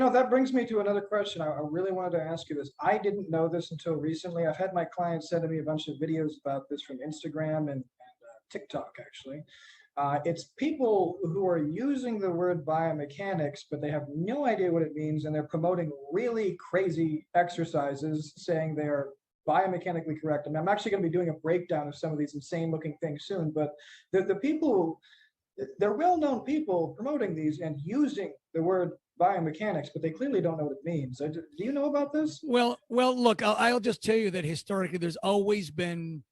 No, that brings me to another question. I really wanted to ask you this. I didn't know this until recently. I've had my clients send me a bunch of videos about this from Instagram and TikTok, actually. It's people who are using the word biomechanics, but they have no idea what it means, and they're promoting really crazy exercises, saying they are biomechanically correct. And I'm actually going to be doing a breakdown of some of these insane looking things soon, but the people, they're well-known people promoting these and using the word biomechanics, but they clearly don't know what it means. Do you know about this? Well, look, I'll just tell you that historically, there's always been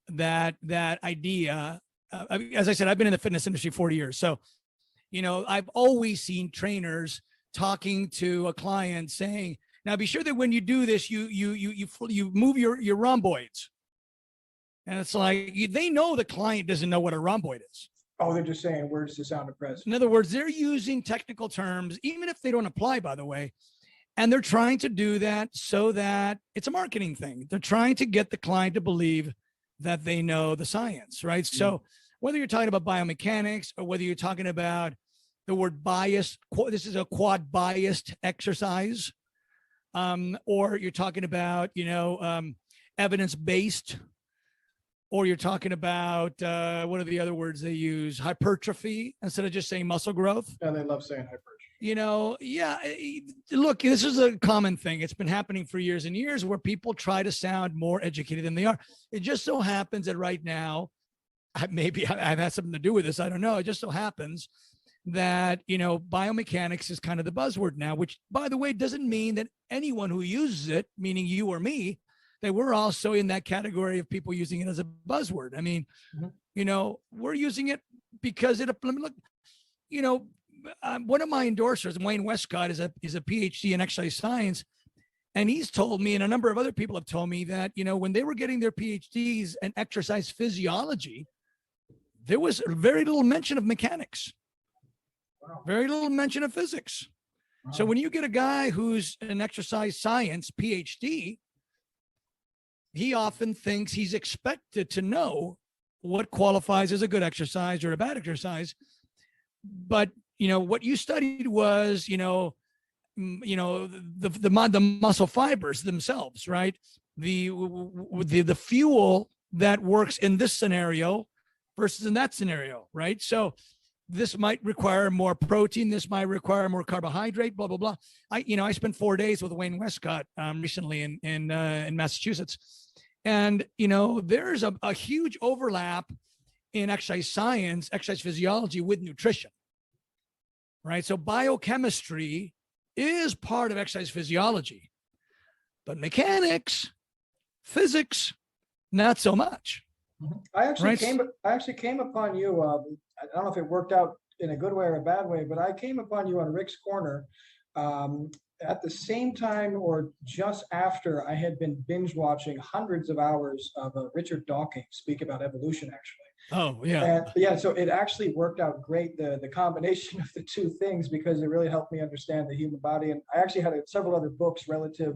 that idea. As I said, I've been in the fitness industry 40 years, so I've always seen trainers talking to a client saying, "Now, be sure that when you do this, you move your rhomboids." And it's like they know the client doesn't know what a rhomboid is. Oh, they're just saying words to sound impressive. In other words, they're using technical terms, even if they don't apply, by the way. And they're trying to do that so that it's a marketing thing. They're trying to get the client to believe that they know the science, right? Mm-hmm. So whether you're talking about biomechanics or whether you're talking about the word bias, this is a quad biased exercise, or you're talking about, evidence-based, or you're talking about, what are the other words they use? Hypertrophy instead of just saying muscle growth. Yeah, they love saying hypertrophy. Yeah, look, this is a common thing. It's been happening for years and years where people try to sound more educated than they are. It just so happens that right now, maybe I've had something to do with this. I don't know. It just so happens that, biomechanics is kind of the buzzword now, which, by the way, doesn't mean that anyone who uses it, meaning you or me, that we're also in that category of people using it as a buzzword. I mean, we're using it because look, one of my endorsers, Wayne Westcott, is a PhD in exercise science. And he's told me, and a number of other people have told me that, when they were getting their PhDs in exercise physiology, there was very little mention of mechanics, very little mention of physics. Wow. So when you get a guy who's an exercise science PhD, he often thinks he's expected to know what qualifies as a good exercise or a bad exercise. But, what you studied was, the muscle fibers themselves, right? The fuel that works in this scenario versus in that scenario, right? So this might require more protein. This might require more carbohydrate, blah, blah, blah. I spent 4 days with Wayne Westcott recently in Massachusetts. And, there's a huge overlap in exercise science, exercise physiology with nutrition, right? So biochemistry is part of exercise physiology, but mechanics, physics, not so much. I actually came upon you. I don't know if it worked out in a good way or a bad way, but I came upon you on Rick's Corner at the same time or just after I had been binge watching hundreds of hours of Richard Dawkins speak about evolution, actually. Oh, yeah. And yeah, so it actually worked out great, the combination of the two things, because it really helped me understand the human body. And I actually had several other books relative,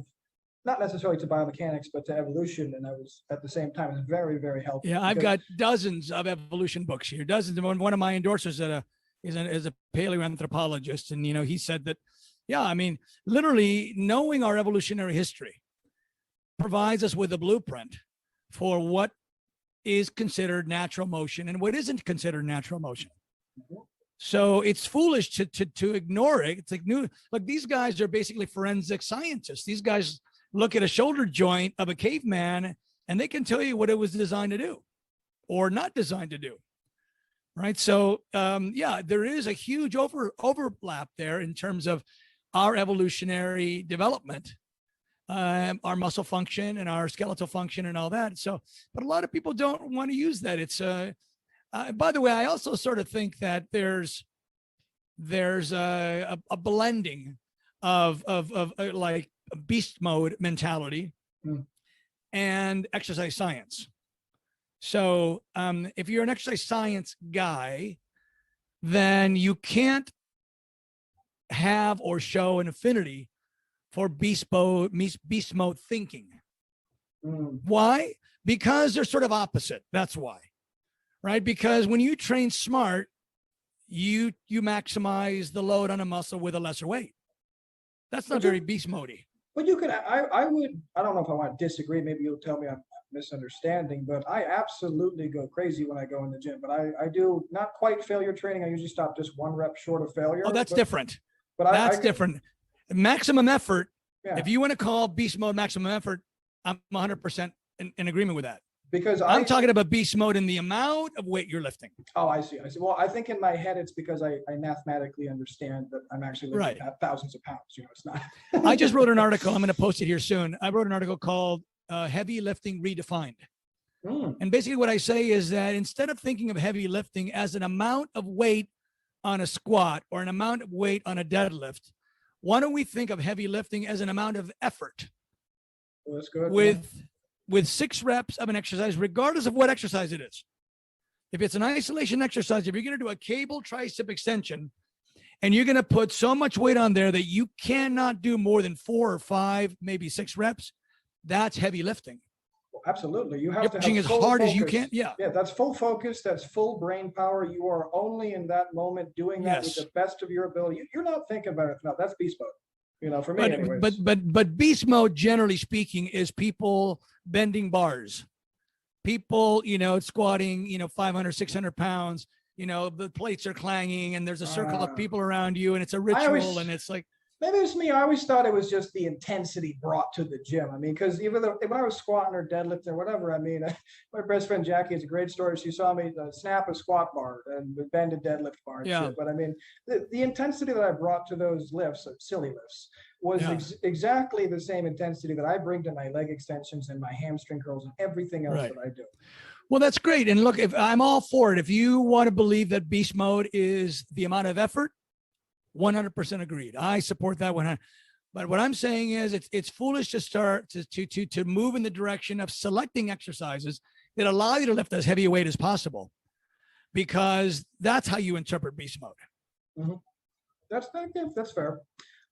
not necessarily to biomechanics, but to evolution. And I was at the same time, it was very, very helpful. Yeah, I've got dozens of evolution books here, dozens. One of my endorsers is a paleoanthropologist. And, he said that, yeah, I mean, literally knowing our evolutionary history provides us with a blueprint for what is considered natural motion and what isn't considered natural motion. So it's foolish to ignore it. It's like these guys are basically forensic scientists. These guys look at a shoulder joint of a caveman and they can tell you what it was designed to do or not designed to do. Right. So, yeah, there is a huge overlap there in terms of our evolutionary development, our muscle function and our skeletal function and all that. So, but a lot of people don't want to use that. It's, by the way, I also sort of think that there's a blending of like beast mode mentality and exercise science. So if you're an exercise science guy, then you can't have or show an affinity for beast mode thinking. Why? Because they're sort of opposite. That's why, right? Because when you train smart, you maximize the load on a muscle with a lesser weight. That's not very beast mode-y. But you could, I would, I don't know if I want to disagree. Maybe you'll tell me I'm misunderstanding, but I absolutely go crazy when I go in the gym. But I do not quite failure training. I usually stop just one rep short of failure. Oh, that's different. But that's different. Maximum effort. Yeah. If you want to call beast mode maximum effort, I'm 100% in agreement with that. Because I'm talking about beast mode in the amount of weight you're lifting. Oh, I see. Well, I think in my head, it's because I mathematically understand that I'm actually lifting thousands of pounds. You know, it's not. I just wrote an article. I'm going to post it here soon. I wrote an article called Heavy Lifting Redefined. And basically what I say is that instead of thinking of heavy lifting as an amount of weight on a squat or an amount of weight on a deadlift, why don't we think of heavy lifting as an amount of effort? Well, that's good. With 6 reps of an exercise, regardless of what exercise it is. If it's an isolation exercise, if you're going to do a cable tricep extension and you're going to put so much weight on there that you cannot do more than 4 or 5, maybe 6 reps, that's heavy lifting. Well, absolutely. You have to have as hard focus. As you can. Yeah. Yeah, that's full focus. That's full brain power. You are only in that moment doing that with the best of your ability. You're not thinking about it. No, that's beast mode. You know, for me, anyways. But beast mode, generally speaking, is people bending bars, people, you know, squatting, you know, 500, 600 pounds, you know, the plates are clanging and there's a circle of people around you and it's a ritual and it's like. Maybe it's me. I always thought it was just the intensity brought to the gym. I mean, because even though when I was squatting or deadlifting or whatever, I mean, my best friend Jackie has a great story. She saw me snap a squat bar and bend a deadlift bar. And shit. But I mean, the intensity that I brought to those lifts, silly lifts, was exactly the same intensity that I bring to my leg extensions and my hamstring curls and everything else that I do. Well, that's great. And look, if I'm all for it, if you want to believe that beast mode is the amount of effort, 100% agreed. I support that 100. But what I'm saying is it's foolish to start to move in the direction of selecting exercises that allow you to lift as heavy a weight as possible, because that's how you interpret beast mode. That's fair.